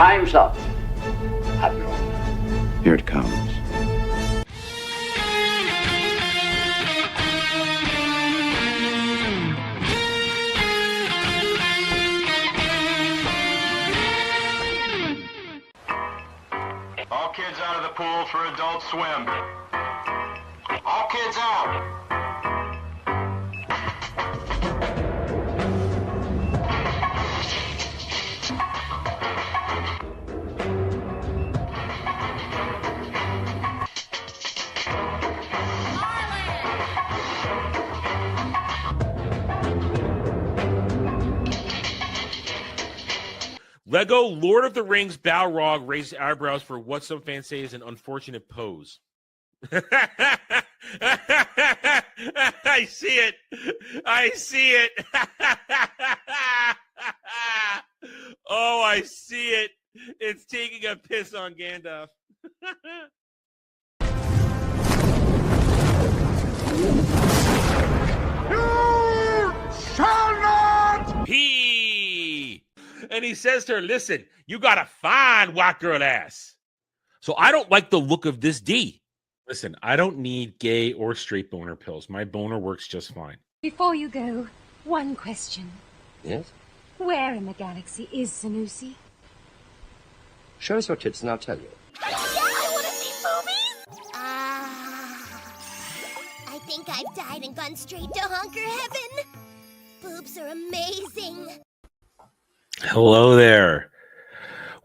Time's up, Admiral. Here it comes. All kids out of the pool for Adult Swim. All kids out. Lego Lord of the Rings Balrog raised eyebrows for what some fans say is an unfortunate pose. I see it. I see it. Oh, I see it. It's taking a piss on Gandalf. You shall not! And he says to her, listen, you got a fine white girl ass. So I don't like the look of this D. Listen, I don't need gay or straight boner pills. My boner works just fine. Before you go, one question. Yes? Where in the galaxy is Sanusi? Show us your tits and I'll tell you. Yeah, I want to see movies! I think I've died and gone straight to honker heaven. Boobs are amazing. Hello there.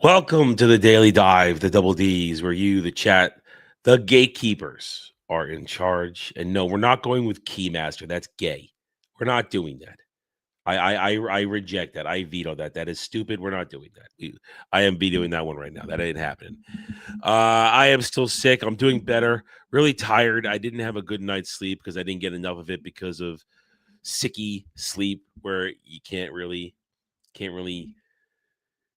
Welcome to the Daily Dive, the Double D's, where you, the chat, the gatekeepers, are in charge. And no, we're not going with Keymaster. That's gay. We're not doing that. I reject that. I veto that. That is stupid. We're not doing that. I am vetoing that one right now. That ain't happening. I am still sick. I'm doing better. Really tired. I didn't have a good night's sleep because I didn't get enough of it because of sicky sleep where you can't really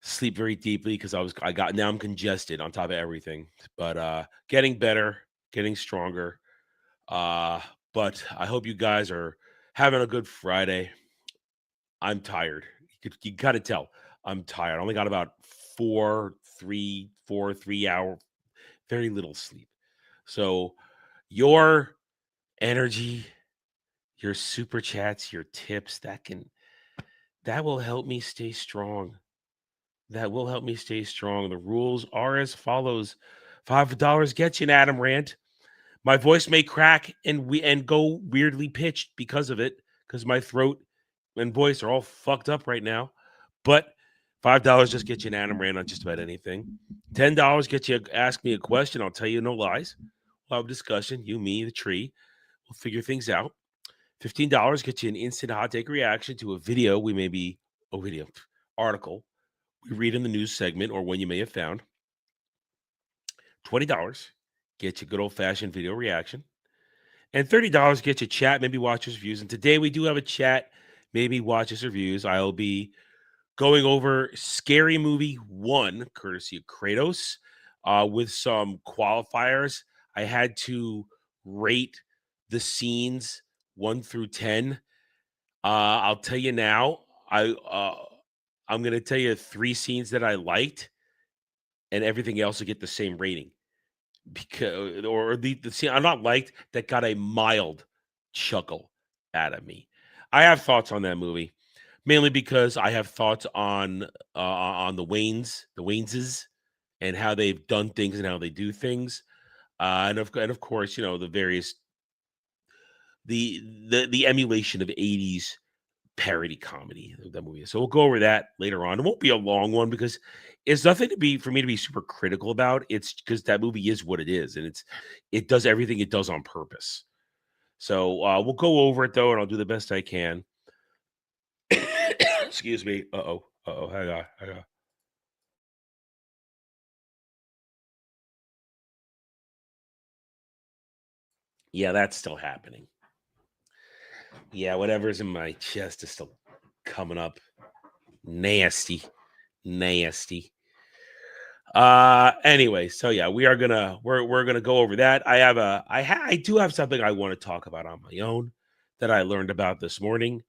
sleep very deeply because now I'm congested on top of everything. But getting better, getting stronger. But I hope you guys are having a good Friday. I'm tired. You got to tell. I'm tired. I only got about 3 hour, very little sleep. So your energy, your super chats, your tips, that will help me stay strong. That will help me stay strong. The rules are as follows. $5 gets you an Adam rant. My voice may crack and go weirdly pitched because of it, because my throat and voice are all fucked up right now. But $5 just gets you an Adam rant on just about anything. $10 gets you ask me a question. I'll tell you no lies. We'll have a discussion. You, me, the tree. We'll figure things out. $15 gets you an instant hot take reaction to a video article we read in the news segment or one you may have found. $20 gets you good old-fashioned video reaction. And $30 gets you chat, maybe watches reviews. And today we do have a chat, maybe watches reviews. I'll be going over Scary Movie 1, courtesy of Kratos, with some qualifiers. I had to rate the scenes 1 through 10. I'll tell you now, I'm going to tell you 3 scenes that I liked, and everything else will get the same rating. Because the scene I'm not liked that got a mild chuckle out of me. I have thoughts on that movie, mainly because I have thoughts on the Wayneses, and how they've done things and how they do things, and of course, the various the emulation of 80s parody comedy of that movie. So we'll go over that later on. It won't be a long one because it's nothing for me to be super critical about. It's because that movie is what it is, and it does everything it does on purpose. So we'll go over it though, and I'll do the best I can. Excuse me. Hang on. Yeah, that's still happening. Yeah, whatever's in my chest is still coming up. Nasty. Anyway, so yeah, we're gonna go over that. I do have something I want to talk about on my own that I learned about this morning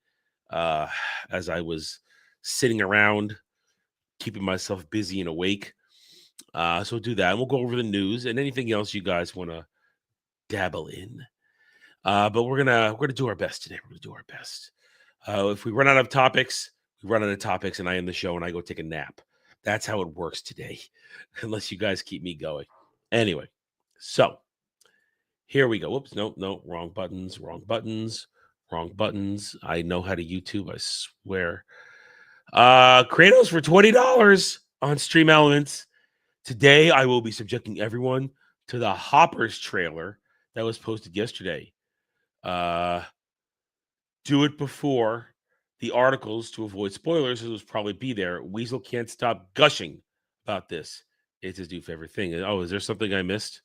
as I was sitting around keeping myself busy and awake. So do that. And we'll go over the news and anything else you guys want to dabble in. But we're gonna do our best today. We're gonna do our best. If we run out of topics, we run out of topics, and I end the show and I go take a nap. That's how it works today, unless you guys keep me going. Anyway, so here we go. Whoops, no, wrong buttons, wrong buttons, wrong buttons. I know how to YouTube, I swear. Kratos for $20 on Stream Elements. Today, I will be subjecting everyone to the Hoppers trailer that was posted yesterday. Do it before the articles to avoid spoilers. It will probably be there. Weasel can't stop gushing about this. It's his new favorite thing. Oh, is there something I missed?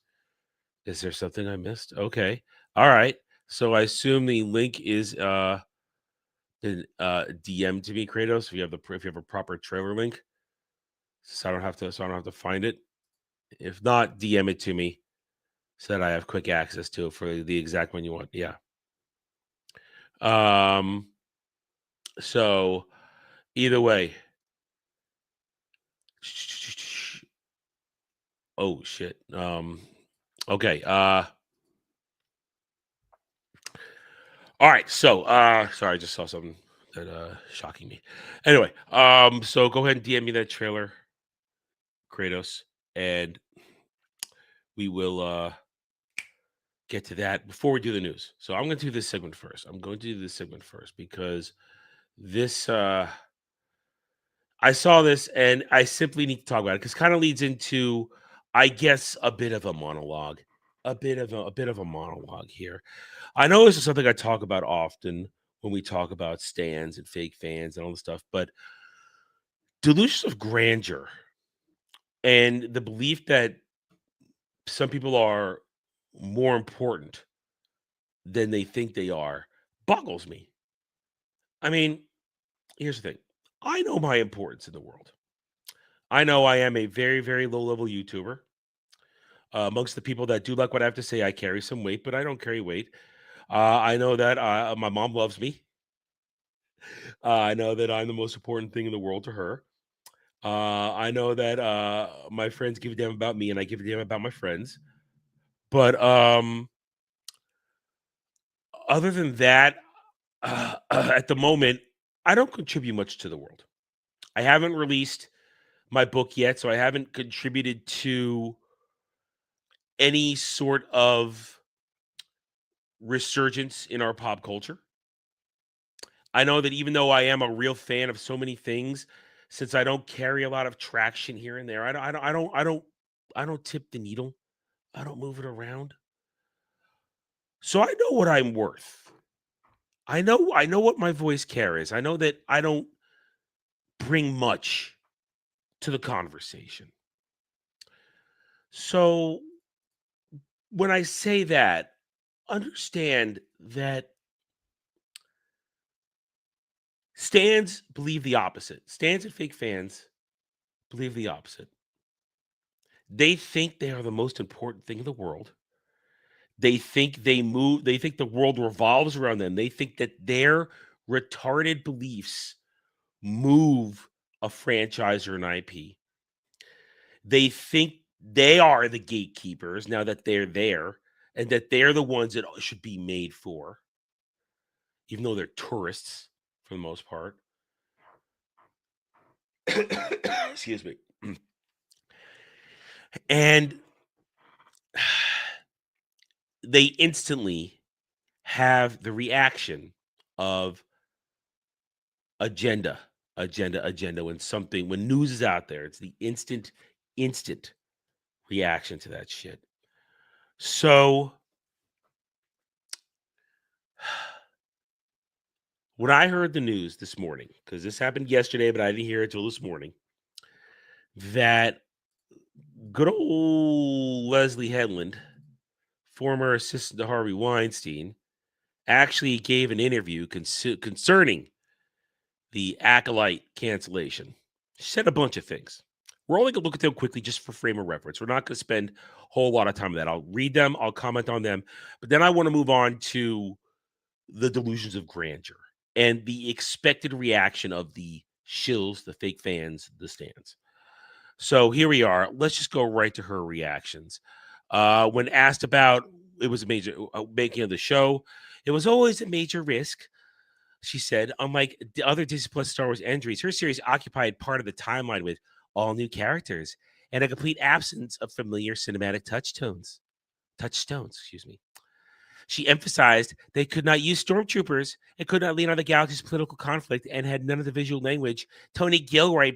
Is there something I missed? Okay. All right. So I assume the link is DM to me, Kratos. If you have a proper trailer link, so I don't have to find it. If not, DM it to me so that I have quick access to it for the exact one you want. Yeah. So either way. Oh shit. Okay. All right. So sorry, I just saw something that shocking me. Anyway, so go ahead and DM me that trailer, Kratos, and we will get to that before we do the news. So I'm going to do this segment first. Because this I saw this and I simply need to talk about it because it kind of leads into, I guess, a bit of a monologue. A bit of a monologue here. I know this is something I talk about often when we talk about stans and fake fans and all this stuff, but delusions of grandeur and the belief that some people are more important than they think they are boggles me. I mean, here's the thing. I know my importance in the world. I know I am a very, very low-level YouTuber. Amongst the people that do like what I have to say, I carry some weight, but I don't carry weight. I know that my mom loves me. I know that I'm the most important thing in the world to her. I know that my friends give a damn about me, and I give a damn about my friends. But other than that, at the moment, I don't contribute much to the world. I haven't released my book yet, so I haven't contributed to any sort of resurgence in our pop culture. I know that even though I am a real fan of so many things, since I don't carry a lot of traction here and there, I don't tip the needle. I don't move it around. So I know what I'm worth. I know what my voice carries. I know that I don't bring much to the conversation. So when I say that, understand that stans believe the opposite. Stans and fake fans believe the opposite. They think they are the most important thing in the world. They think they think the world revolves around them. They think that their retarded beliefs move a franchise or an IP. They think they are the gatekeepers now that they're there and that they're the ones that should be made for, even though they're tourists for the most part. Excuse me. And they instantly have the reaction of agenda when news is out there. It's the instant reaction to that shit. So when I heard the news this morning, because this happened yesterday, but I didn't hear it till this morning, that good old Leslie Headland, former assistant to Harvey Weinstein, actually gave an interview concerning the Acolyte cancellation. She said a bunch of things. We're only going to look at them quickly just for frame of reference. We're not going to spend a whole lot of time on that. I'll read them. I'll comment on them. But then I want to move on to the delusions of grandeur and the expected reaction of the shills, the fake fans, the stands. So here we are. Let's just go right to her reactions. When asked about it was a major making of the show, it was always a major risk. She said, unlike the other Disney Plus Star Wars entries, her series occupied part of the timeline with all new characters and a complete absence of familiar cinematic touchstones. Excuse me. She emphasized they could not use stormtroopers and could not lean on the galaxy's political conflict and had none of the visual language Tony Gilroy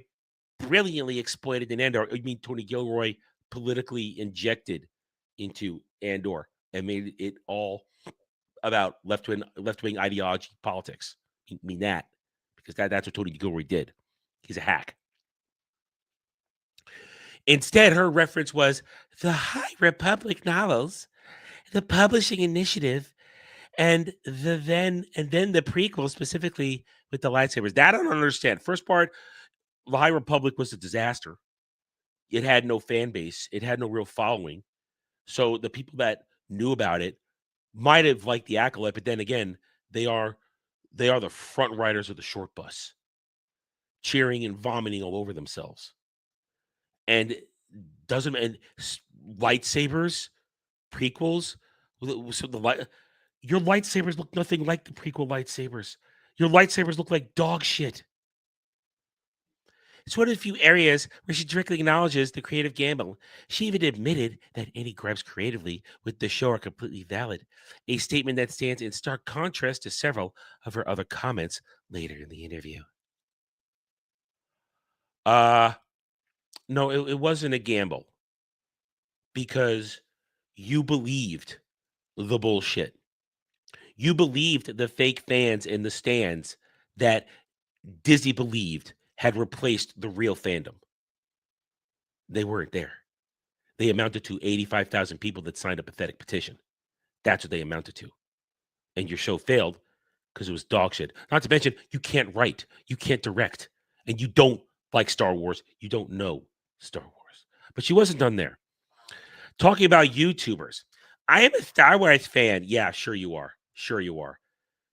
brilliantly exploited in Andor. I mean, Tony Gilroy politically injected into Andor and made it all about left-wing ideology, politics. I mean that because that's what Tony Gilroy did. He's a hack. Instead, her reference was the High Republic novels, the publishing initiative, and then the prequel, specifically with the lightsabers. That I don't understand. First part, the High Republic was a disaster. It had no fan base. It had no real following. So the people that knew about it might have liked the acolyte, but then again, they are the front riders of the short bus, cheering and vomiting all over themselves. And lightsabers, prequels. So your lightsabers look nothing like the prequel lightsabers. Your lightsabers look like dog shit. It's one of the few areas where she directly acknowledges the creative gamble. She even admitted that any gripes creatively with the show are completely valid, a statement that stands in stark contrast to several of her other comments later in the interview. No, it wasn't a gamble because you believed the bullshit. You believed the fake fans in the stands that Disney believed had replaced the real fandom. They weren't there. They amounted to 85,000 people that signed a pathetic petition. That's what they amounted to. And your show failed because it was dog shit. Not to mention, you can't write, you can't direct, and you don't like Star Wars. You don't know Star Wars. But she wasn't done there. Talking about YouTubers. I am a Star Wars fan. Yeah, sure you are. Sure you are.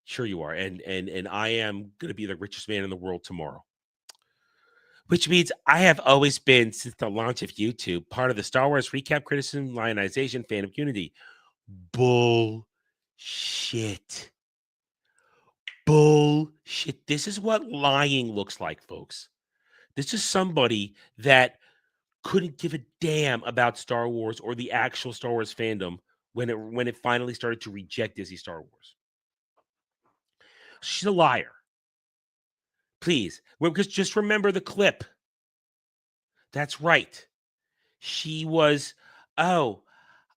Sure you are. And I am going to be the richest man in the world tomorrow. Which means I have always been, since the launch of YouTube, part of the Star Wars recap, criticism, lionization, fandom community. Bullshit. Bullshit. This is what lying looks like, folks. This is somebody that couldn't give a damn about Star Wars or the actual Star Wars fandom when it finally started to reject Disney Star Wars. She's a liar. Please, because just remember the clip. That's right. She was, I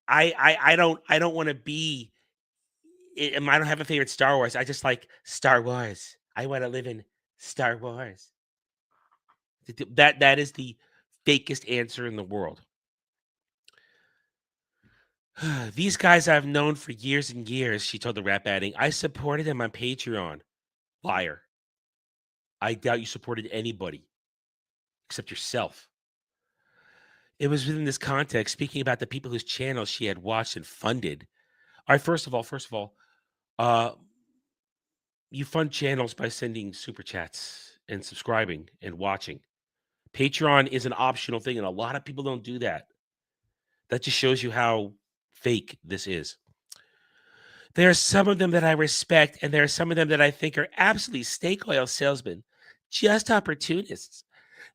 don't want to be, I don't have a favorite Star Wars. I just like Star Wars. I want to live in Star Wars. That is the fakest answer in the world. These guys I've known for years and years, she told the rap, adding, I supported them on Patreon. Liar. I doubt you supported anybody except yourself. It was within this context, speaking about the people whose channels she had watched and funded. All right, first of all, you fund channels by sending super chats and subscribing and watching. Patreon is an optional thing, and a lot of people don't do that. That just shows you how fake this is. There are some of them that I respect, and there are some of them that I think are absolutely snake oil salesmen, just opportunists.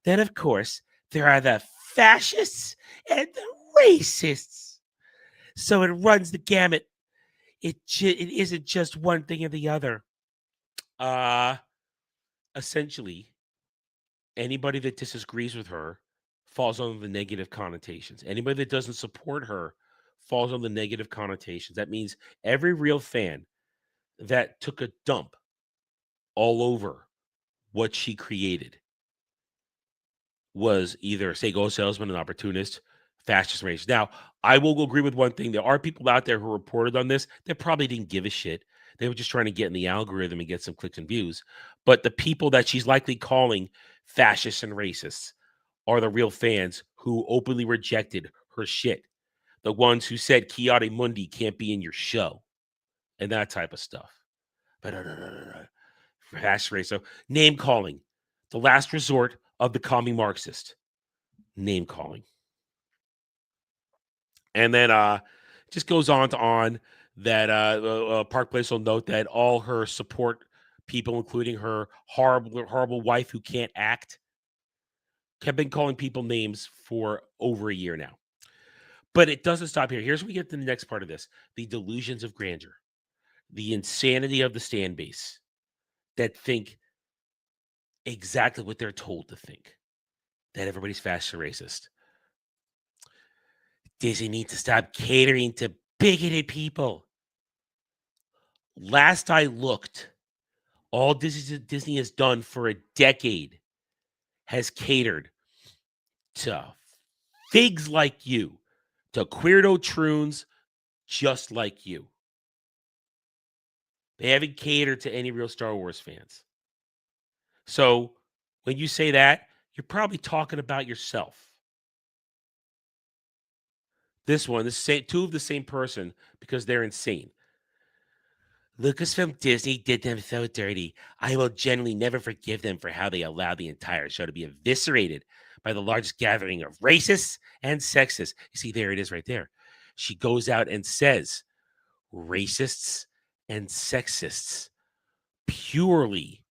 Then, of course, there are the fascists and the racists. So it runs the gamut. It isn't just one thing or the other. Essentially, anybody that disagrees with her falls under the negative connotations. Anybody that doesn't support her falls on the negative connotations. That means every real fan that took a dump all over what she created was either a say-go salesman, an opportunist, fascist, racist. Now, I will agree with one thing. There are people out there who reported on this that probably didn't give a shit. They were just trying to get in the algorithm and get some clicks and views. But the people that she's likely calling fascists and racists are the real fans who openly rejected her shit. The ones who said Kiara Mundi can't be in your show and that type of stuff. But fascist race. So name calling. the last resort of the commie Marxist, name calling. And then just goes on that Park Place will note that all her support people, including her horrible wife who can't act, have been calling people names for over a year now. But it doesn't stop here. Here's where we get to the next part of this: the delusions of grandeur, the insanity of the stand base that think exactly what they're told to think, that everybody's fascist racist. Disney needs to stop catering to bigoted people. Last I looked, all Disney has done for a decade has catered to figs like you, to queerdo troons just like you. They haven't catered to any real Star Wars fans. So when you say that, you're probably talking about yourself. This two of the same person, because they're insane. Lucasfilm Disney did them so dirty. I will generally never forgive them for how they allowed the entire show to be eviscerated by the largest gathering of racists and sexists. You see, there it is right there. She goes out and says racists and sexists purely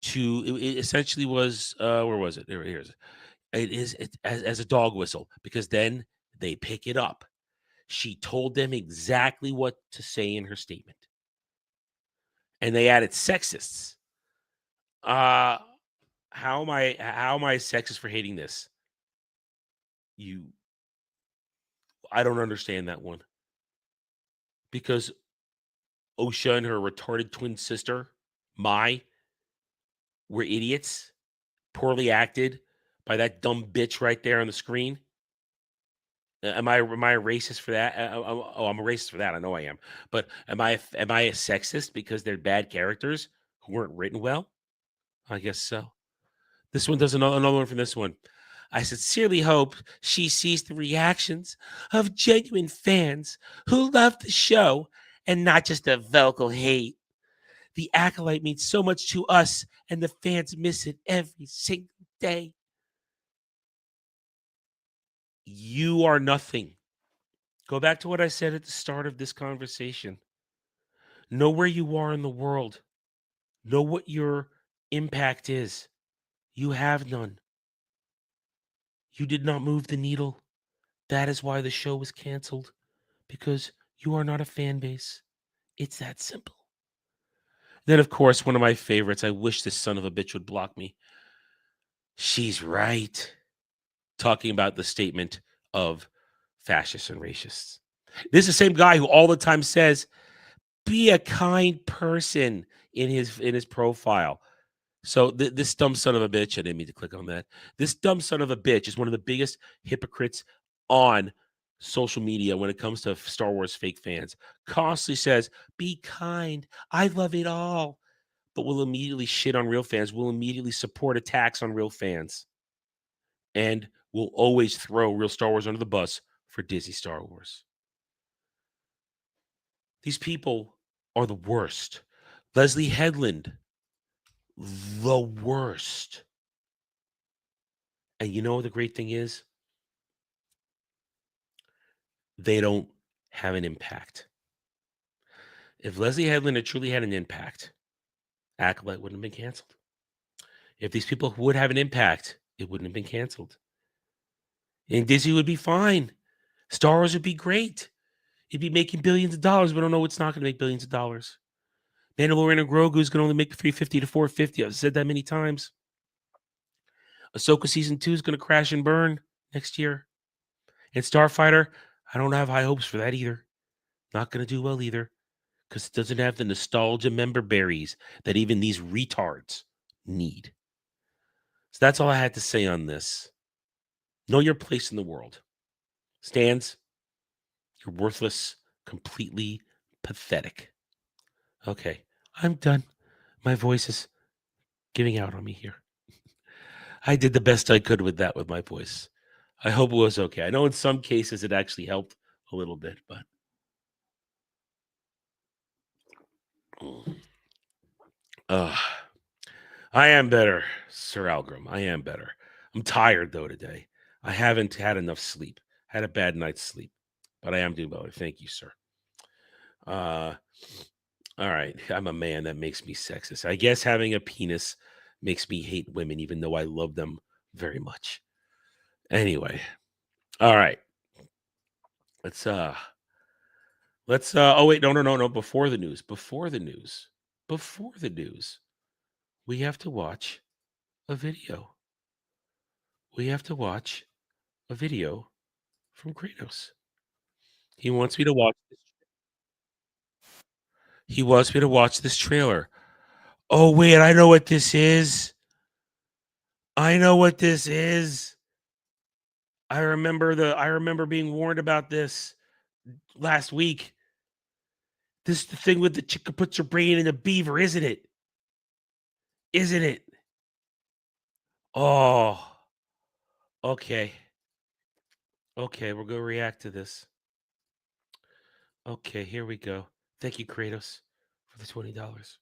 to, it essentially was, where was it? Here's it. It is as a dog whistle, because then they pick it up. She told them exactly what to say in her statement. And they added sexists. How am I sexist for hating this? I don't understand that one. Because Osha and her retarded twin sister, Mai, were idiots, poorly acted by that dumb bitch right there on the screen. Am I a racist for that? I'm a racist for that. I know I am. But am I a sexist because they're bad characters who weren't written well? I guess so. This one does another one from this one. I sincerely hope she sees the reactions of genuine fans who love the show and not just the vocal hate. The Acolyte means so much to us, and the fans miss it every single day. You are nothing. Go back to what I said at the start of this conversation. Know where you are in the world. Know what your impact is. You have none. You did not move the needle. That is why the show was canceled, because you are not a fan base. It's that simple. Then, of course, one of my favorites. I wish this son of a bitch would block me. She's right. Talking about the statement of fascists and racists. This is the same guy who all the time says, be a kind person in his profile. So this dumb son of a bitch, I didn't mean to click on that. This dumb son of a bitch is one of the biggest hypocrites on social media when it comes to Star Wars fake fans. Constantly says, be kind. I love it all. But will immediately shit on real fans. Will immediately support attacks on real fans. And will always throw real Star Wars under the bus for Disney Star Wars. These people are the worst. Leslie Headland, the worst. And you know what the great thing is? They don't have an impact. If Leslie Headland had truly had an impact, Acolyte wouldn't have been canceled. If these people would have an impact, it wouldn't have been canceled. And Disney would be fine. Star Wars would be great. It'd be making billions of dollars, but I know it's not going to make billions of dollars. Mandalorian and Grogu is going to only make 350 to 450. I've said that many times. Ahsoka season 2 is going to crash and burn next year. And Starfighter, I don't have high hopes for that either. Not going to do well either, because it doesn't have the nostalgia member berries that even these retards need. So that's all I had to say on this. Know your place in the world. Stans, you're worthless, completely pathetic. Okay, I'm done. My voice is giving out on me here. I did the best I could with that with my voice. I hope it was okay. I know in some cases it actually helped a little bit, but I am better, Sir Algrim. I am better. I'm tired, though, today. I haven't had enough sleep. I had a bad night's sleep, but I am doing better. Thank you, sir. All right. I'm a man. That makes me sexist. I guess having a penis makes me hate women, even though I love them very much. Anyway. All right. Let's oh wait, no. Before the news. We have to watch a video. We have to watch a video from Kratos. He wants me to watch this trailer. Oh wait, I know what this is. I remember being warned about this last week. This is the thing with the chick who puts her brain in a beaver, isn't it? Isn't it? Oh. Okay. Okay, we're gonna react to this. Okay, here we go. Thank you, Kratos, for the $20.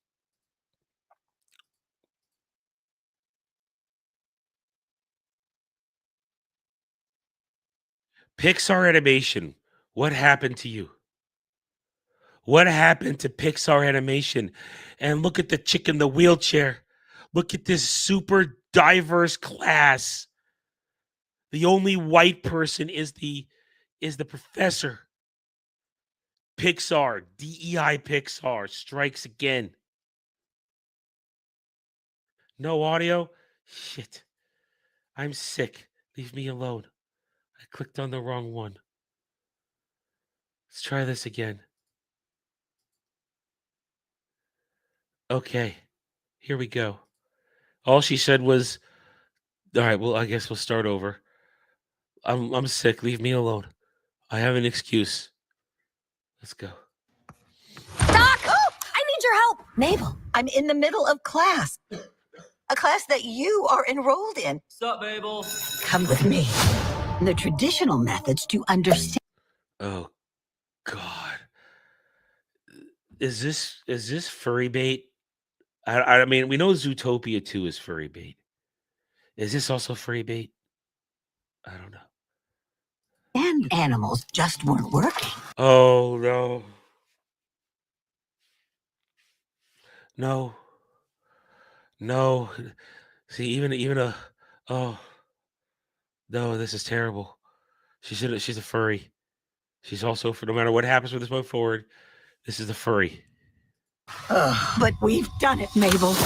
Pixar animation. What happened to you? What happened to Pixar animation? And look at the chick in the wheelchair. Look at this super diverse class. The only white person is the professor. Pixar, DEI Pixar strikes again. No audio? Shit. I'm sick. Leave me alone. I clicked on the wrong one. Let's try this again. Okay. Here we go. All she said was, all right, well, I guess we'll start over. I'm sick. Leave me alone. I have an excuse. Let's go. Doc! Oh, I need your help. Mabel, I'm in the middle of class. A class that you are enrolled in. Sup, Mabel? Come with me. The traditional methods to understand. Oh, God. Is this furry bait? I mean, we know Zootopia 2 is furry bait. Is this also furry bait? I don't know. And animals just weren't working. Oh, no. No. No. See, even a oh no, this is terrible. She's a furry. She's also, for no matter what happens from this point forward, this is the furry. But we've done it, Mabel.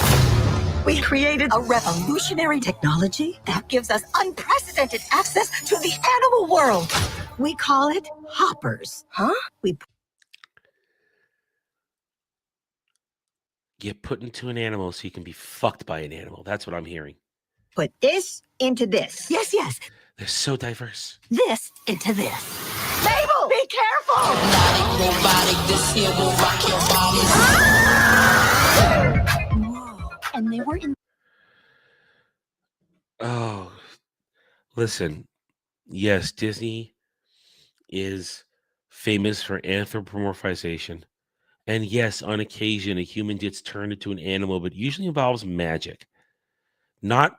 We created a revolutionary technology that gives us unprecedented access to the animal world. We call it hoppers. Huh? We Get put into an animal so you can be fucked by an animal. That's what I'm hearing. put this into this. Yes, yes. They're so diverse. This into this. Mabel, be careful! Whoa. And they were in. Oh, listen. Yes, Disney is famous for anthropomorphization. And yes, on occasion, a human gets turned into an animal, but usually involves magic, not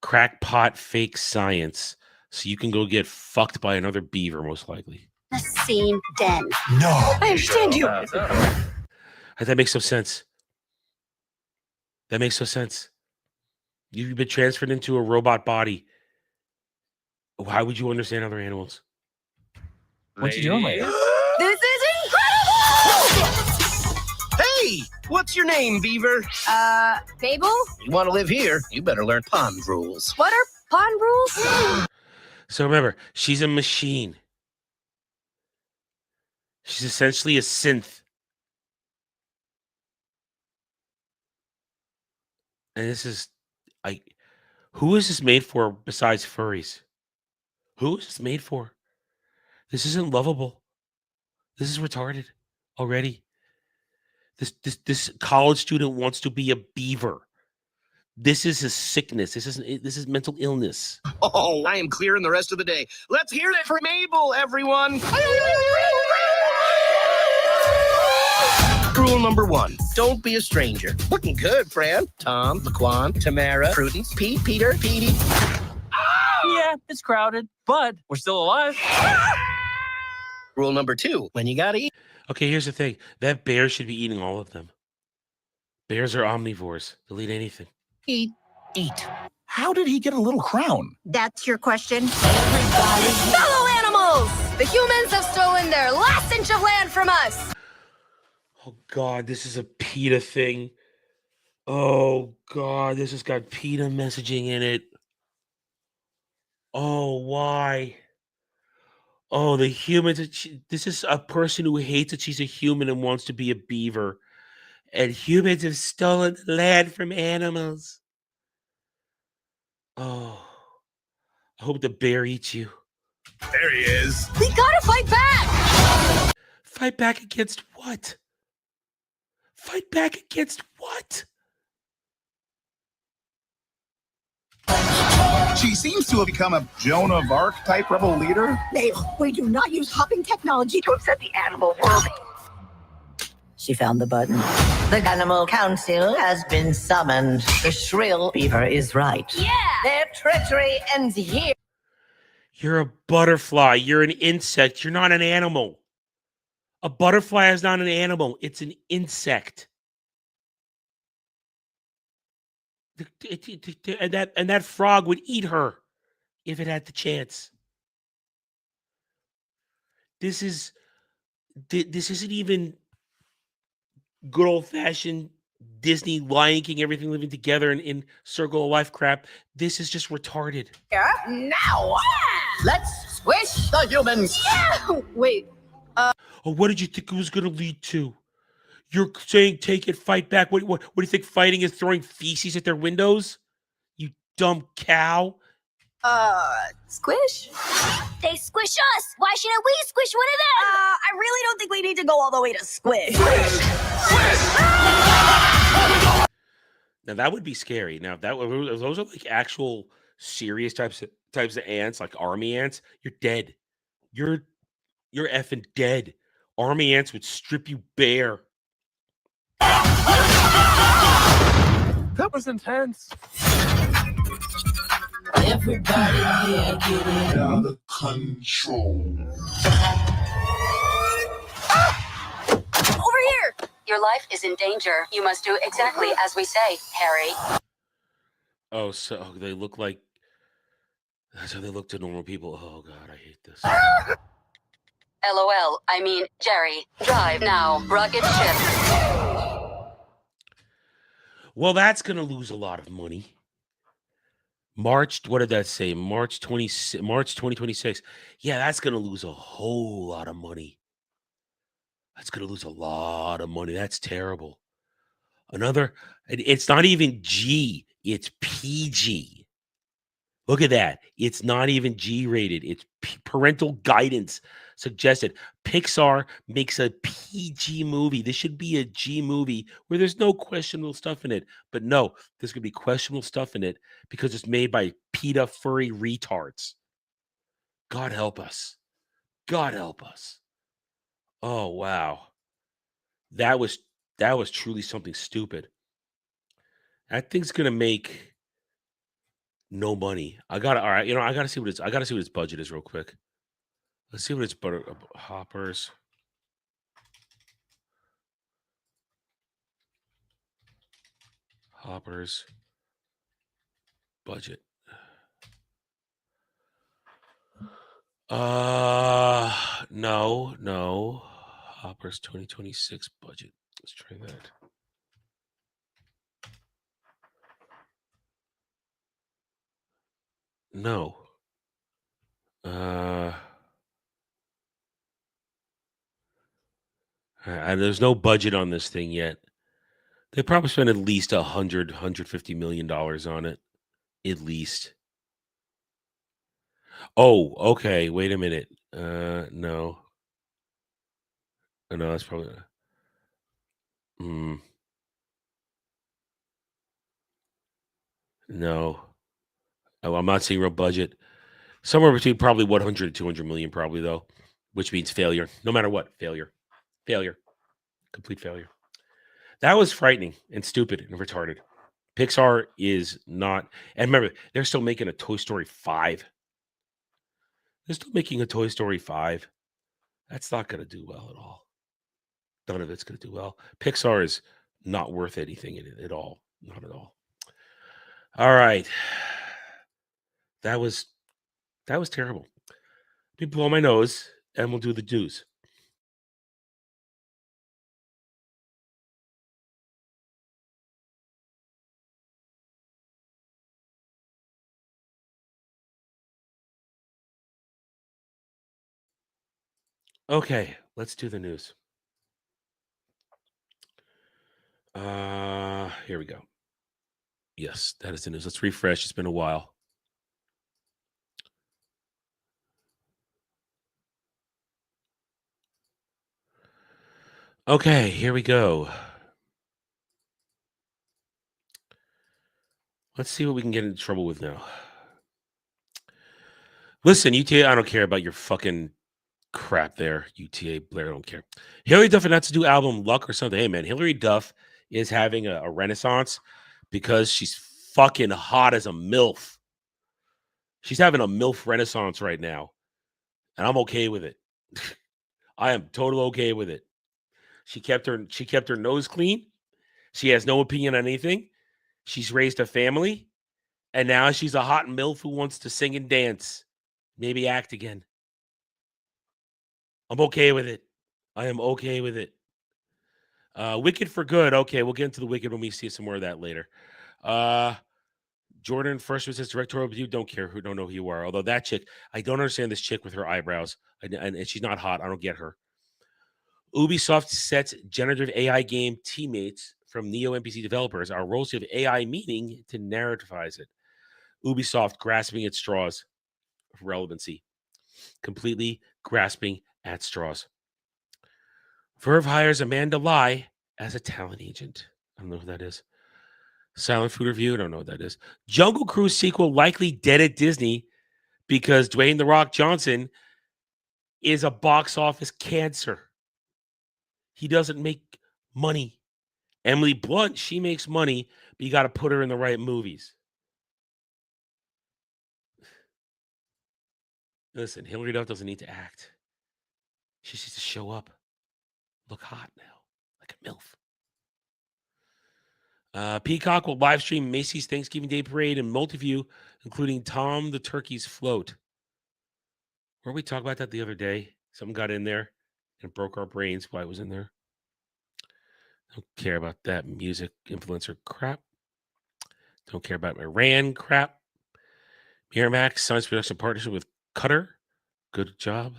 crackpot fake science. So you can go get fucked by another beaver, most likely. The same den. No. I understand you. That makes no sense. That makes no sense. You've been transferred into a robot body. Why would you understand other animals? What you doing, lady? This is incredible! Hey, what's your name, Beaver? Mabel? You want to live here, you better learn pond rules. What are pond rules? So remember, she's a machine. She's essentially a synth. And this is, who is this made for besides furries? Who is this made for? This isn't lovable. This is retarded already. This college student wants to be a beaver. This is a sickness. This is mental illness. Oh, I am clearing the rest of the day. Let's hear it for Mabel, everyone. Rule number 1, don't be a stranger. Looking good, Fran. Tom, Laquan, Tamara, Prudence, Pete, Peter, Petey. Yeah, it's crowded, but we're still alive. Rule number 2, when you gotta eat. Okay, here's the thing. That bear should be eating all of them. Bears are omnivores. They'll eat anything. Eat. How did he get a little crown? That's your question? Fellow animals! The humans have stolen their last inch of land from us! Oh, God, this is a PETA thing. Oh, God, this has got PETA messaging in it. Oh, why? Oh, the humans. This is a person who hates that she's a human and wants to be a beaver. And humans have stolen land from animals. Oh, I hope the bear eats you. There he is. We gotta fight back! Fight back against what? Fight back against what? She seems to have become a Joan of Arc type rebel leader. Mabel, we do not use hopping technology to upset the animal world. She found the button. The Animal Council has been summoned. The shrill beaver is right. Yeah! Their treachery ends here. You're a butterfly. You're an insect. You're not an animal. A butterfly is not an animal. It's an insect. And that frog would eat her if it had the chance. This isn't even good old-fashioned Disney Lion King, everything living together in circle of life crap. This is just retarded. Yeah, now! Let's squish the humans! Yeah! Wait. Oh, what did you think it was going to lead to? You're saying take it, fight back. What do you think fighting is, throwing feces at their windows? You dumb cow. Squish? They squish us. Why shouldn't we squish one of them? I really don't think we need to go all the way to squish. Now that would be scary. Now if those are like actual serious types of ants, like army ants, you're dead. You're effing dead. Army ants would strip you bare. That was intense. Everybody here getting out of control. Over here! Your life is in danger. You must do exactly as we say, Harry. Oh, so they look like... That's how they look to normal people. Oh, God, I hate this. LOL. I mean, Jerry. Drive now. Rocket ship. Well, that's going to lose a lot of money. March, what did that say? March 2026. Yeah, that's going to lose a whole lot of money. That's going to lose a lot of money. That's terrible. It's not even G, it's PG. Look at that. It's not even G rated. It's parental guidance suggested. Pixar makes a PG movie. This should be a G movie where there's no questionable stuff in it. But no, there's going to be questionable stuff in it because it's made by PETA furry retards. God help us. God help us. Oh, wow. That was truly something stupid. That thing's going to make no money. I gotta see what its budget is real quick. Let's see what its Hoppers. Budget. No. Hoppers 2026 budget. Let's try that. No. There's no budget on this thing yet. They probably spent at least $150 million on it. At least. Oh, okay. Wait a minute. No. No, that's probably. No. Oh, I'm not seeing real budget. Somewhere between probably 100 to 200 million, probably, though, which means failure. No matter what, failure. Complete failure. That was frightening and stupid and retarded. Pixar is not. And remember, they're still making a Toy Story 5. They're still making a Toy Story 5. That's not going to do well at all. None of it's going to do well. Pixar is not worth anything in it at all. Not at all. All right. That was terrible. Let me blow my nose and we'll do the news. Okay, let's do the news. Here we go. Yes, that is the news. Let's refresh. It's been a while. Okay, here we go. Let's see what we can get into trouble with now. Listen, UTA, I don't care about your fucking crap there. UTA, Blair, I don't care. Hillary Duff announced a new album, Luck or something. Hey, man, Hillary Duff is having a renaissance because she's fucking hot as a MILF. She's having a MILF renaissance right now, and I'm okay with it. I am totally okay with it. She kept her nose clean. She has no opinion on anything. She's raised a family, and now she's a hot MILF who wants to sing and dance, maybe act again. I'm okay with it. I am okay with it. Wicked for good. Okay, we'll get into the Wicked when we see some more of that later. Jordan first was his directorial debut. Don't know who you are. Although that chick, I don't understand this chick with her eyebrows, and she's not hot. I don't get her. Ubisoft sets generative AI game teammates from Neo NPC developers are roles of AI meaning to narrativize it. Ubisoft grasping at straws of relevancy, completely grasping at straws. Verve hires Amanda Lai as a talent agent. I don't know who that is. Silent Food Review. I don't know what that is. Jungle Cruise sequel likely dead at Disney because Dwayne "The Rock" Johnson is a box office cancer. He doesn't make money. Emily Blunt, she makes money, but you got to put her in the right movies. Listen, Hillary Duff doesn't need to act. She just needs to show up. Look hot now, like a MILF. Peacock will live stream Macy's Thanksgiving Day Parade and Multiview, including Tom the Turkey's float. Were we talking about that the other day? Something got in there and broke our brains why it was in there. Don't care about that music influencer crap. Don't care about Iran crap. Miramax science production partnership with Cutter. Good job.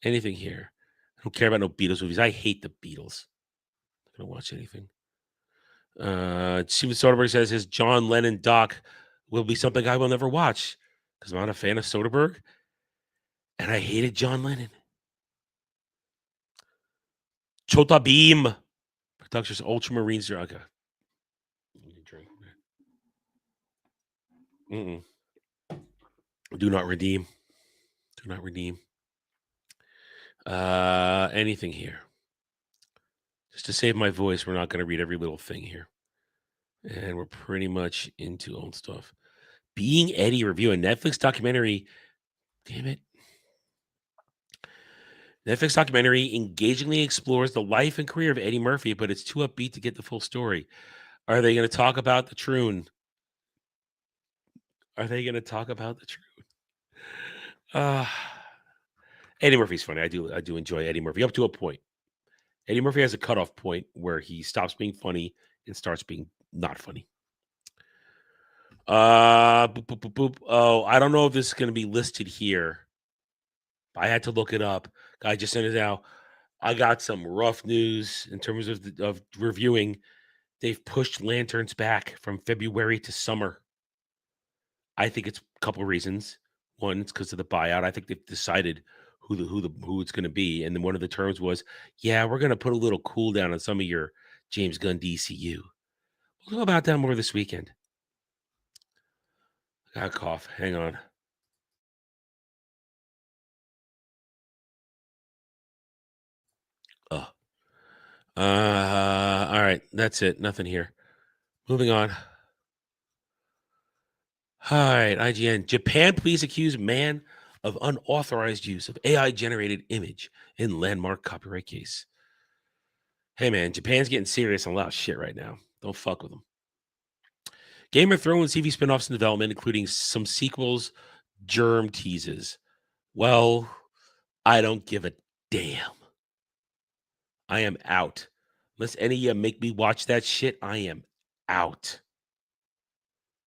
Anything here? I don't care about no Beatles movies. I hate the Beatles. I'm not gonna watch anything. Steven Soderbergh says his John Lennon doc will be something I will never watch because I'm not a fan of Soderbergh, and I hated John Lennon. Chota Beam Productions Ultramarines. Okay. Mm-mm. Do not redeem. Do not redeem. Anything here? Just to save my voice, we're not going to read every little thing here. And we're pretty much into old stuff. Being Eddie review a Netflix documentary. Damn it. Netflix documentary engagingly explores the life and career of Eddie Murphy, but it's too upbeat to get the full story. Are they going to talk about the Troon? Are they going to talk about the Troon? Eddie Murphy's funny. I do enjoy Eddie Murphy up to a point. Eddie Murphy has a cutoff point where he stops being funny and starts being not funny. Boop, boop, boop, boop. Oh, I don't know if this is going to be listed here. I had to look it up. I just sent it out. I got some rough news in terms of reviewing. They've pushed Lanterns back from February to summer. I think it's a couple of reasons. One, it's because of the buyout. I think they've decided who it's going to be, and then one of the terms was, yeah, we're going to put a little cool down on some of your James Gunn DCU. We'll talk about that more this weekend. I got a cough. Hang on. All All right, that's it. Nothing here. Moving on. All right, IGN. Japan police accuse man of unauthorized use of AI-generated image in landmark copyright case. Hey, man, Japan's getting serious on a lot of shit right now. Don't fuck with them. Game of Thrones TV spinoffs in development, including some sequels, germ teases. Well, I don't give a damn. I am out. Unless any of you make me watch that shit, I am out.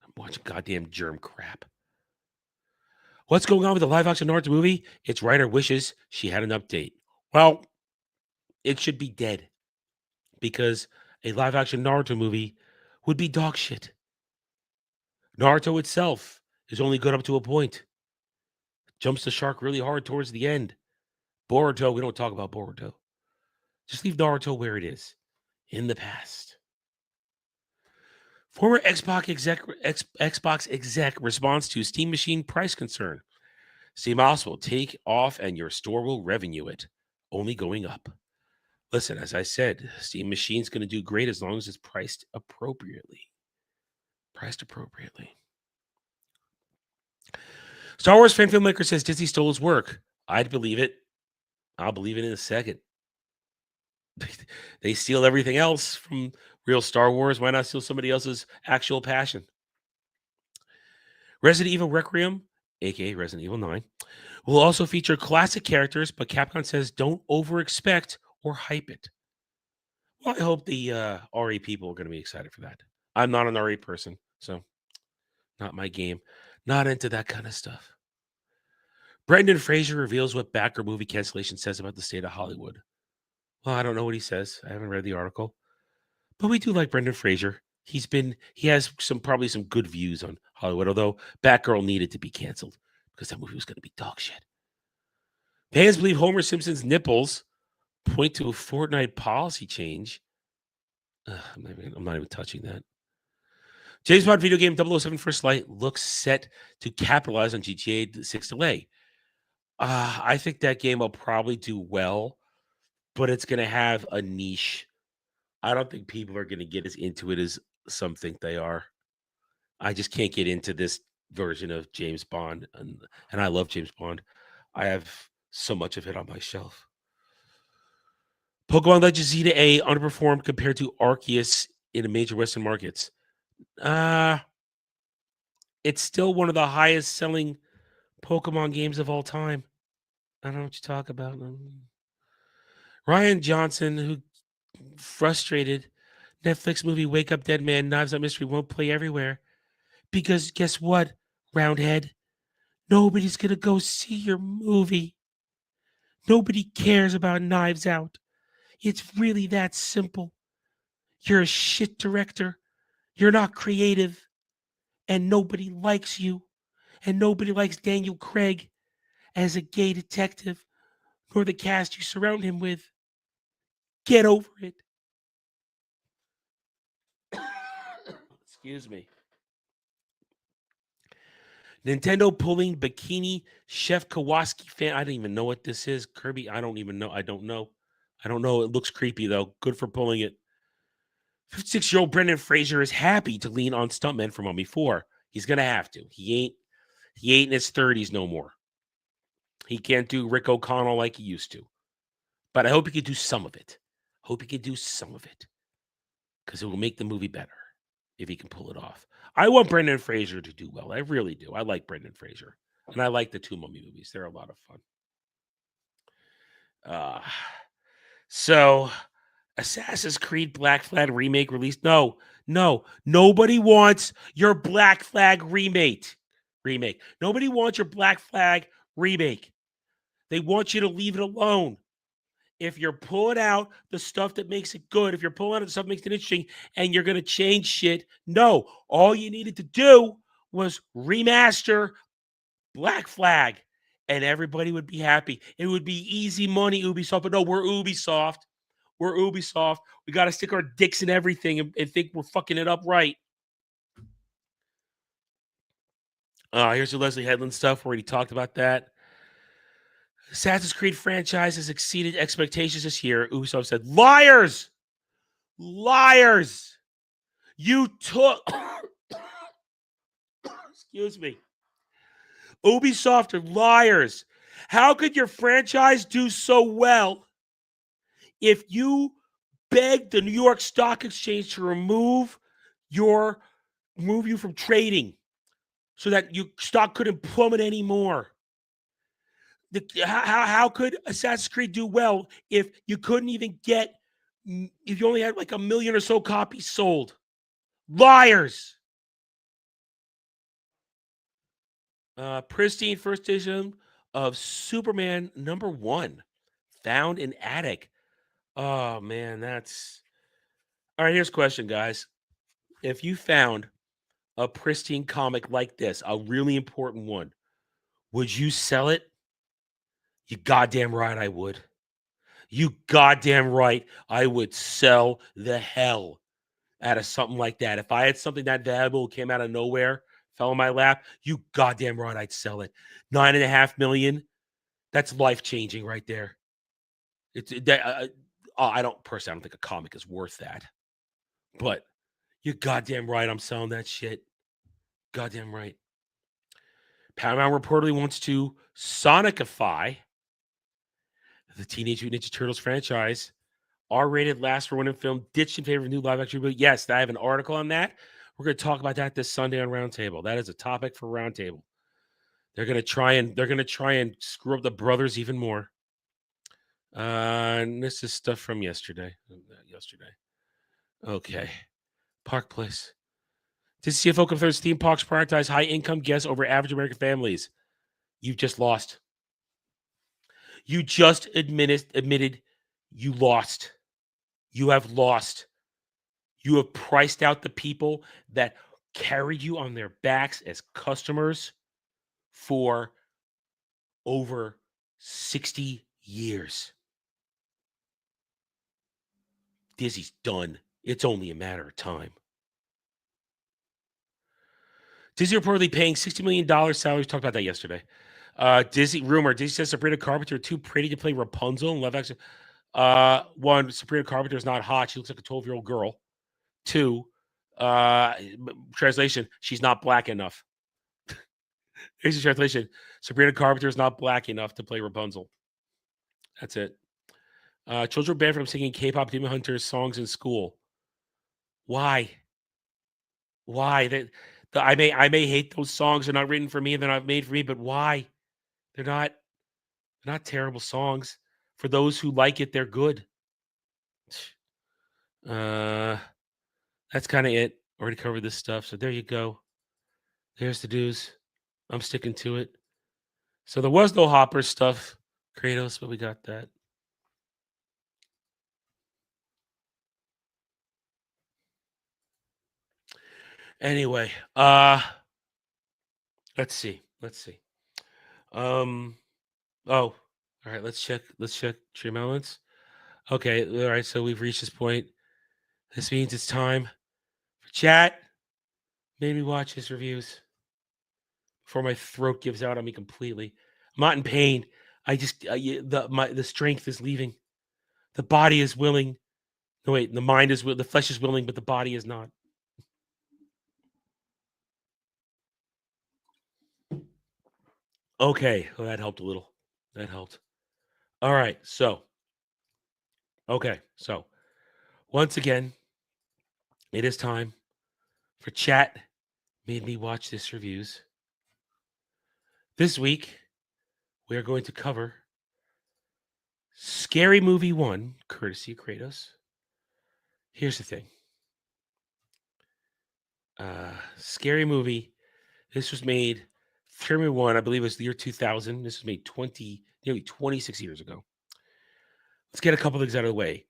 I'm watching goddamn germ crap. What's going on with the live-action Naruto movie? Its writer wishes she had an update. Well, it should be dead. Because a live-action Naruto movie would be dog shit. Naruto itself is only good up to a point. Jumps the shark really hard towards the end. Boruto, we don't talk about Boruto. Just leave Naruto where it is. In the past. Former Xbox exec responds to Steam Machine price concern. Steam will take off and your store will revenue it. Only going up. Listen, as I said, Steam Machine's going to do great as long as it's priced appropriately. Priced appropriately. Star Wars fan filmmaker says Disney stole his work. I'd believe it. I'll believe it in a second. They steal everything else from real Star Wars. Why not steal somebody else's actual passion? Resident Evil Requiem, aka Resident Evil 9, will also feature classic characters, but Capcom says don't over-expect or hype it. Well, I hope the RE people are going to be excited for that. I'm not an RE person, so not my game. Not into that kind of stuff. Brendan Fraser reveals what Backer movie cancellation says about the state of Hollywood. Well, I don't know what he says. I haven't read the article. But we do like Brendan Fraser. He has probably some good views on Hollywood, although Batgirl needed to be canceled because that movie was going to be dog shit. Fans believe Homer Simpson's nipples point to a Fortnite policy change. I'm not even touching that. James Bond video game 007 First Light looks set to capitalize on GTA 6 delay. I think that game will probably do well, but it's going to have a niche. I don't think people are going to get as into it as some think they are. I just can't get into this version of James Bond, and I love James Bond. I have so much of it on my shelf. Pokemon Legends Z to A underperformed compared to Arceus in the major Western markets. It's still one of the highest selling Pokemon games of all time. I don't know what you talk about. Ryan Johnson, who frustrated Netflix movie Wake Up Dead Man, Knives Out Mystery won't play everywhere. Because guess what, Roundhead? Nobody's going to go see your movie. Nobody cares about Knives Out. It's really that simple. You're a shit director. You're not creative. And nobody likes you. And nobody likes Daniel Craig as a gay detective, nor the cast you surround him with. Get over it. Excuse me. Nintendo pulling Bikini Chef Kowalski fan. I don't even know what this is. Kirby, I don't even know. I don't know. It looks creepy, though. Good for pulling it. 56-year-old Brendan Fraser is happy to lean on stuntmen from Mummy 4. He's going to have to. He ain't in his 30s no more. He can't do Rick O'Connell like he used to. But I hope he can do some of it. Because it will make the movie better if he can pull it off. I want Brendan Fraser to do well. I really do. I like Brendan Fraser. And I like the two Mummy movies. They're a lot of fun. So, Assassin's Creed Black Flag remake released. No. Nobody wants your Black Flag remake. Nobody wants your Black Flag remake. They want you to leave it alone. If you're pulling out the stuff that makes it good, if you're pulling out the stuff that makes it interesting, and you're going to change shit, no. All you needed to do was remaster Black Flag, and everybody would be happy. It would be easy money, Ubisoft. But no, we're Ubisoft. We got to stick our dicks in everything and think we're fucking it up right. Here's the Leslie Headland stuff. We already talked about that. Assassin's Creed franchise has exceeded expectations this year. Ubisoft said, liars! Liars. You took, excuse me. Ubisoft are liars. How could your franchise do so well if you begged the New York Stock Exchange to remove you from trading so that your stock couldn't plummet anymore? How could Assassin's Creed do well if you couldn't even get, if you only had like 1 million or so copies sold? Liars. Pristine first edition of Superman #1 found in attic. Oh man, that's all right. Here's a question, guys. If you found a pristine comic like this, a really important one, would you sell it? You goddamn right I would. You goddamn right I would sell the hell out of something like that. If I had something that valuable came out of nowhere, fell in my lap, you goddamn right I'd sell it. 9.5 million. That's life-changing right there. I don't think a comic is worth that. But you're goddamn right I'm selling that shit. Goddamn right. Paramount reportedly wants to Sonicify the Teenage Mutant Ninja Turtles franchise. R-rated last running film ditched in favor of new live-action reboot. Yes, I have an article on that. We're going to talk about that this Sunday on Roundtable. That is a topic for Roundtable. They're going to try and screw up the brothers even more. And this is stuff from yesterday. Okay. Park Place. Did CFO confirms theme parks prioritize high-income guests over average American families. You've just lost. You just admitted you lost. You have lost. You have priced out the people that carried you on their backs as customers for over 60 years. Disney's done. It's only a matter of time. Disney reportedly paying $60 million salaries. Talked about that yesterday. Disney says Sabrina Carpenter too pretty to play Rapunzel in live action. One, Sabrina Carpenter is not hot. She looks like a 12-year-old girl. Two, translation, she's not black enough. Here's the translation. Sabrina Carpenter is not black enough to play Rapunzel. That's it. Children banned from singing K-pop Demon Hunters songs in school. Why? I may hate those songs. They're not written for me. They're not made for me. But why? They're not terrible songs. For those who like it, they're good. That's kind of it. Already covered this stuff. So there you go. There's the news. I'm sticking to it. So there was no Hopper stuff, Kratos, but we got that. Anyway, let's see. Oh, all right, let's check stream elements. Okay, all right, so we've reached this point. This means it's time for chat. Made me watch his reviews before my throat gives out on me completely. I'm not in pain. I just the strength is leaving. The body is willing. No, wait, the mind is the flesh is willing, but the body is not. Okay, well, that helped a little. That helped. All right, so once again, it is time for chat. Made me watch this reviews. This week, we are going to cover Scary Movie 1, courtesy of Kratos. Here's the thing. Scary Movie. This was made, Scary Movie 1, I believe it was the year 2000. This was made nearly 26 years ago. Let's get a couple things out of the way.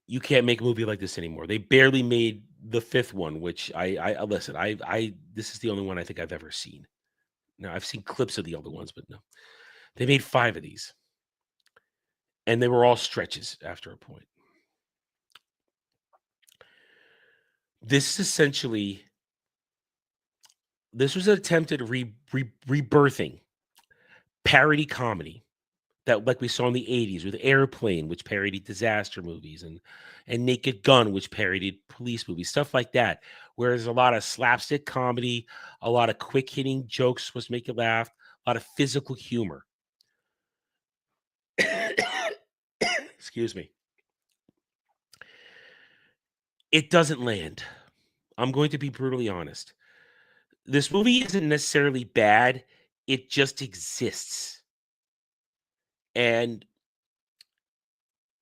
You can't make a movie like this anymore. They barely made the fifth one, which I listen. This is the only one I think I've ever seen. Now I've seen clips of the other ones, but no, they made 5 of these, and they were all stretches after a point. This was an attempt at rebirthing parody comedy that like we saw in the 80s with Airplane, which parodied disaster movies, and Naked Gun, which parodied police movies, stuff like that, where there's a lot of slapstick comedy, a lot of quick hitting jokes supposed to make you laugh, a lot of physical humor. Excuse me. It doesn't land. I'm going to be brutally honest. This movie isn't necessarily bad, it just exists. And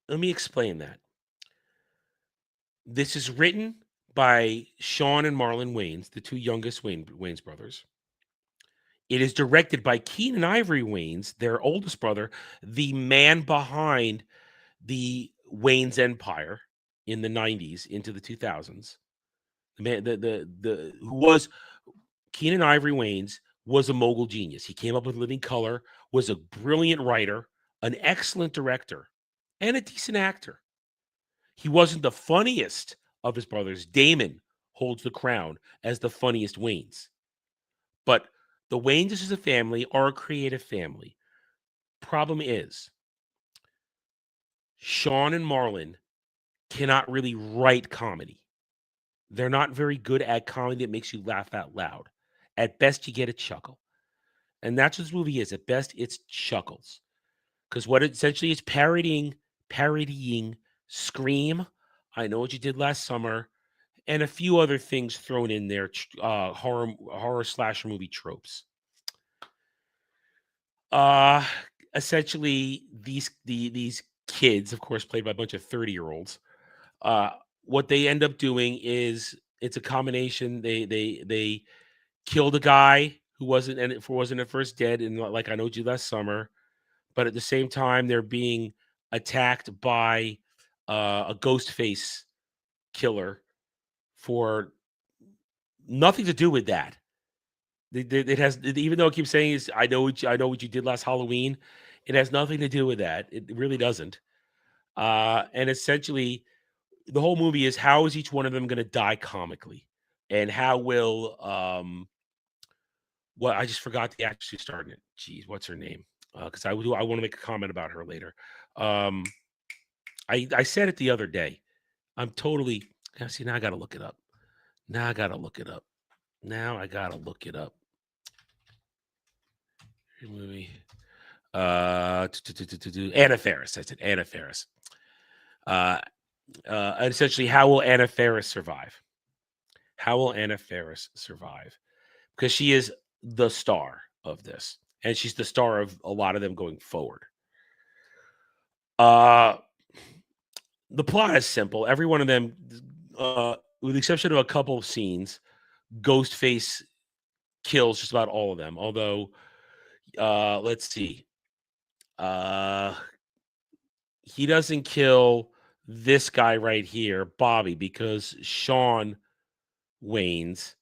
let me explain that. This is written by Sean and Marlon Wayans, the two youngest Wayans brothers. It is directed by Keenan Ivory Wayans, their oldest brother, the man behind the Wayans empire in the 90s into the 2000s. The man, who was Keenan Ivory Wayans was a mogul genius. He came up with Living Color, was a brilliant writer, an excellent director, and a decent actor. He wasn't the funniest of his brothers. Damon holds the crown as the funniest Wayans. But the Wayans as a family are a creative family. Problem is, Sean and Marlon cannot really write comedy. They're not very good at comedy that makes you laugh out loud. At best, you get a chuckle. And that's what this movie is. At best, it's chuckles. Because what it essentially is parodying Scream, I Know What You Did Last Summer, and a few other things thrown in there, horror slasher movie tropes. Essentially, these kids, of course, played by a bunch of 30-year-olds, what they end up doing is it's a combination. They killed a guy who wasn't at first dead in Like I Know What You Did Last Summer, but at the same time they're being attacked by a ghost face killer for nothing to do with that. It has, even though it keeps saying is I know what you did last Halloween, it has nothing to do with that. It really doesn't. And essentially, the whole movie is how is each one of them going to die comically, and how will what I just forgot the actress who starred in it. Jeez, what's her name? Because I want to make a comment about her later. I said it the other day. I'm totally see now. I got to look it up. Now I got to look it up. Movie. Anna Faris. I said Anna Faris. Essentially, how will Anna Faris survive? How will Anna Faris survive? Because she is the star of this, and she's the star of a lot of them going forward. The plot is simple. Every one of them, with the exception of a couple of scenes, Ghostface kills just about all of them. Although, let's see. He doesn't kill this guy right here, Bobby, because Sean Wayans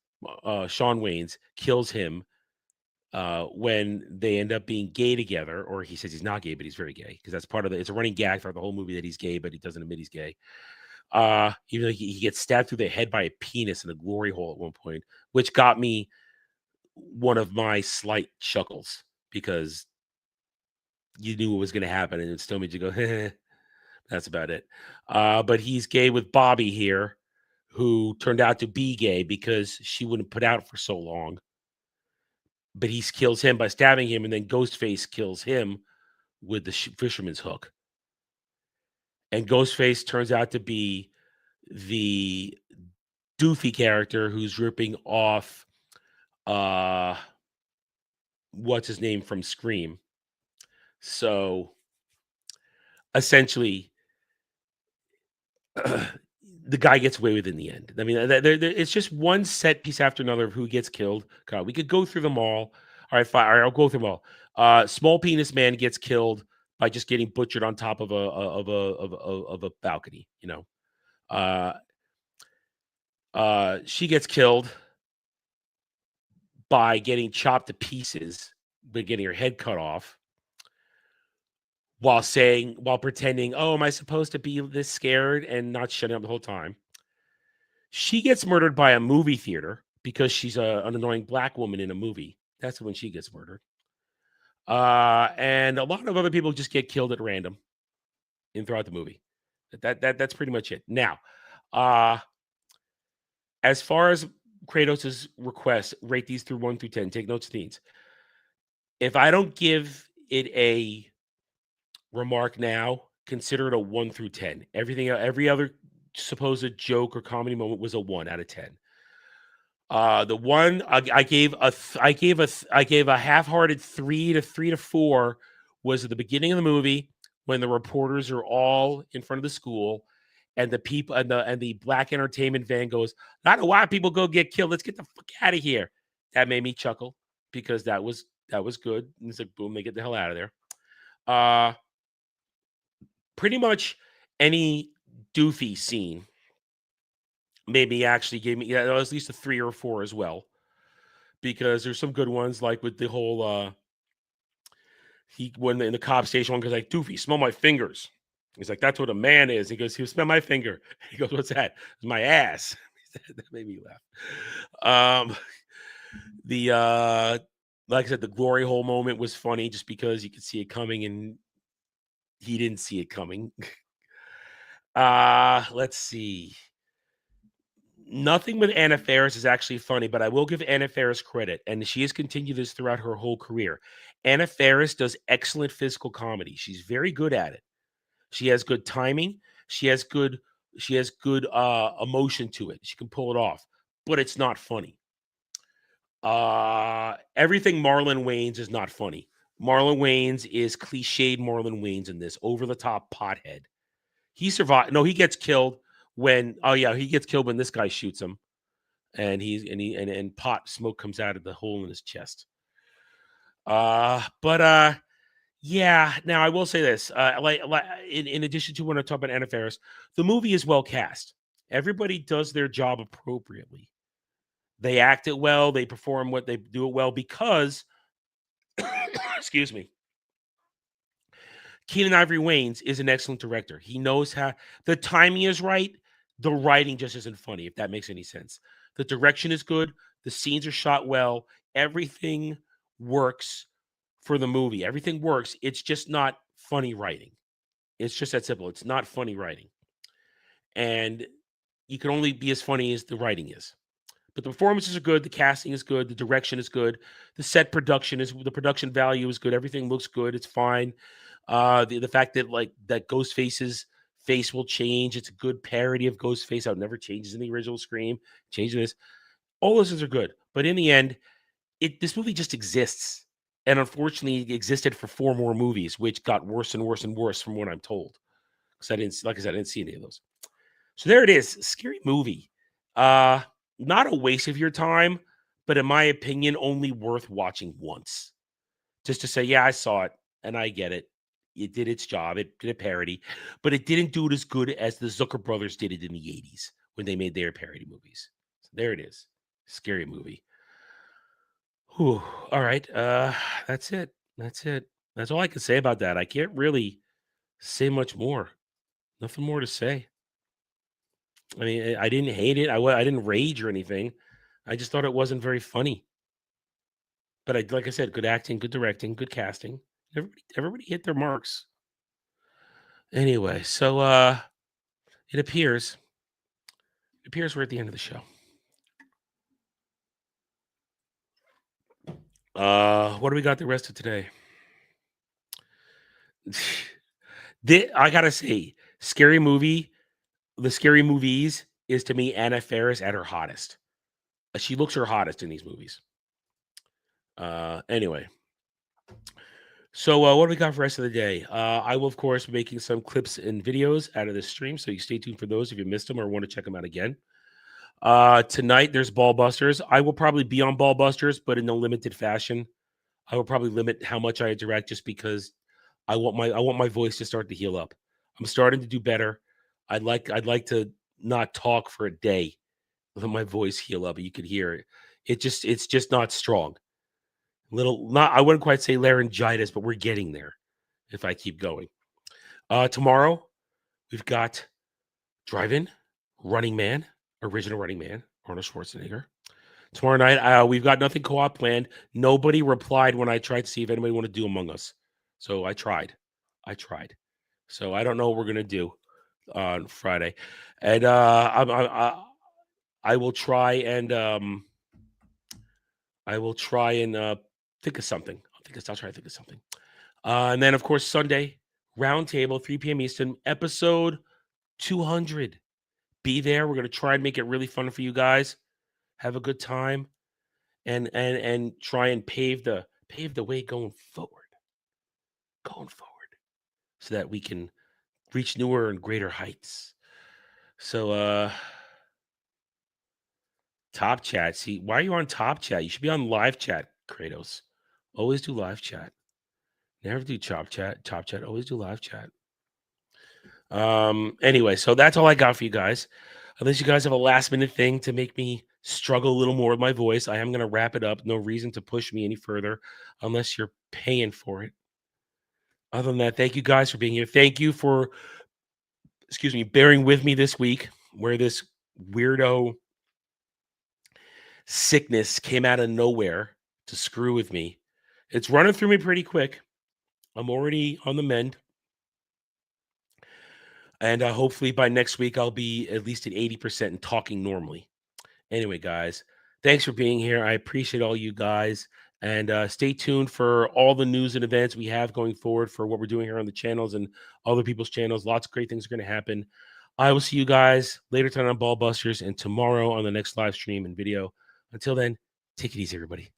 kills him when they end up being gay together, or he says he's not gay, but he's very gay, because that's part of it's a running gag throughout the whole movie that he's gay, but he doesn't admit he's gay. Even though he gets stabbed through the head by a penis in a glory hole at one point, which got me one of my slight chuckles, because you knew what was going to happen, and it still made you go, that's about it. But he's gay with Bobby here, who turned out to be gay because she wouldn't put out for so long. But he kills him by stabbing him, and then Ghostface kills him with the fisherman's hook. And Ghostface turns out to be the doofy character who's ripping off what's his name from Scream. So essentially, the guy gets away with it in the end. I mean, it's just one set piece after another of who gets killed. God, we could go through them all. All right, fine. All right, I'll go through them all. Small penis man gets killed by just getting butchered on top of a balcony. You know, she gets killed by getting chopped to pieces, by getting her head cut off, while pretending, oh, am I supposed to be this scared, and not shutting up the whole time. She gets murdered by a movie theater because she's an annoying black woman in a movie. That's when she gets murdered. And a lot of other people just get killed at random throughout the movie. That's pretty much it. Now, as far as Kratos' request, rate these through 1 through 10. Take notes, Deans. If I don't give it a remark now, consider it a 1 through 10. Every other supposed joke or comedy moment was a 1 out of 10. The one I gave a half-hearted 3 to 4 was at the beginning of the movie when the reporters are all in front of the school and the people and the black entertainment van goes, "I don't know why people go get killed. Let's get the fuck out of here." That made me chuckle because that was good. And it's like, boom, they get the hell out of there. Pretty much any doofy scene maybe actually gave me at least a 3 or 4 as well, because there's some good ones like with the whole when in the cop station one goes like, "Doofy, smell my fingers." He's like, "That's what a man is." He goes, "He'll smell my finger." He goes, "What's that?" "It's my ass." That made me laugh. Like I said, the glory hole moment was funny just because you could see it coming and he didn't see it coming. Let's see. Nothing with Anna Faris is actually funny, but I will give Anna Faris credit, and she has continued this throughout her whole career. Anna Faris does excellent physical comedy. She's very good at it. She has good timing. She has good emotion to it. She can pull it off, but it's not funny. Everything Marlon Wayans is not funny. Marlon Wayans is cliched Marlon Wayans in this, over the top pothead. He survived. No, he gets killed when he gets killed when this guy shoots him, and pot smoke comes out of the hole in his chest. Yeah. Now I will say this: in addition to when I talk about Anna Faris, the movie is well cast. Everybody does their job appropriately. They act it well. They perform what they do it well because, excuse me, Keenan Ivory Wayans is an excellent director. He knows how the timing is right. The writing just isn't funny, if that makes any sense. The direction is good. The scenes are shot well. Everything works for the movie. Everything works. It's just not funny writing. It's just that simple. It's not funny writing. And you can only be as funny as the writing is. But the performances are good. The casting is good. The direction is good. The production value is good. Everything looks good. It's fine. The fact that Ghostface's face will change. It's a good parody of Ghostface. How it never changes in the original Scream. Changing this. All those things are good. But in the end, this movie just exists. And unfortunately, it existed for 4 more movies, which got worse and worse and worse from what I'm told. Because I didn't see any of those. So there it is. Scary movie. Not a waste of your time, but in my opinion, only worth watching once. Just to say, yeah, I saw it and I get it. It did its job. It did a parody, but it didn't do it as good as the Zucker brothers did it in the 80s when they made their parody movies. So there it is. Scary movie. Whew. All right. That's it. That's all I can say about that. I can't really say much more. Nothing more to say. I mean, I didn't hate it. I didn't rage or anything. I just thought it wasn't very funny. But like I said, good acting, good directing, good casting. Everybody hit their marks. Anyway, so it appears we're at the end of the show. What do we got the rest of today? I gotta say, scary movie. The scary movies is to me Anna Faris at her hottest. She looks her hottest in these movies. Anyway. So what do we got for the rest of the day? I will, of course, be making some clips and videos out of this stream, so you stay tuned for those if you missed them or want to check them out again. Tonight, there's Ball Busters. I will probably be on Ball Busters, but in a limited fashion. I will probably limit how much I interact just because I want my voice to start to heal up. I'm starting to do better. I'd like to not talk for a day. Let my voice heal up. You could hear it. It's just not strong. I wouldn't quite say laryngitis, but we're getting there if I keep going. Tomorrow, we've got Drive-In, Running Man, original Running Man, Arnold Schwarzenegger. Tomorrow night, we've got nothing co-op planned. Nobody replied when I tried to see if anybody want to do Among Us. So I tried. So I don't know what we're gonna do on Friday, and I will try and think of something. I'll try to think of something. And then of course Sunday roundtable 3 p.m. Eastern, episode 200. Be there. We're gonna try and make it really fun for you guys. Have a good time, and try and pave the way going forward, so that we can reach newer and greater heights. So top chat. See, why are you on top chat? You should be on live chat, Kratos. Always do live chat. Never do top chat. Always do live chat. Anyway, so that's all I got for you guys. Unless you guys have a last minute thing to make me struggle a little more with my voice, I am going to wrap it up. No reason to push me any further unless you're paying for it. Other than that, thank you guys for being here. Thank you for, bearing with me this week where this weirdo sickness came out of nowhere to screw with me. It's running through me pretty quick. I'm already on the mend. And hopefully by next week, I'll be at least at 80% and talking normally. Anyway, guys, thanks for being here. I appreciate all you guys. And stay tuned for all the news and events we have going forward for what we're doing here on the channels and other people's channels. Lots of great things are going to happen. I will see you guys later tonight on Ball Busters and tomorrow on the next live stream and video. Until then, take it easy, everybody.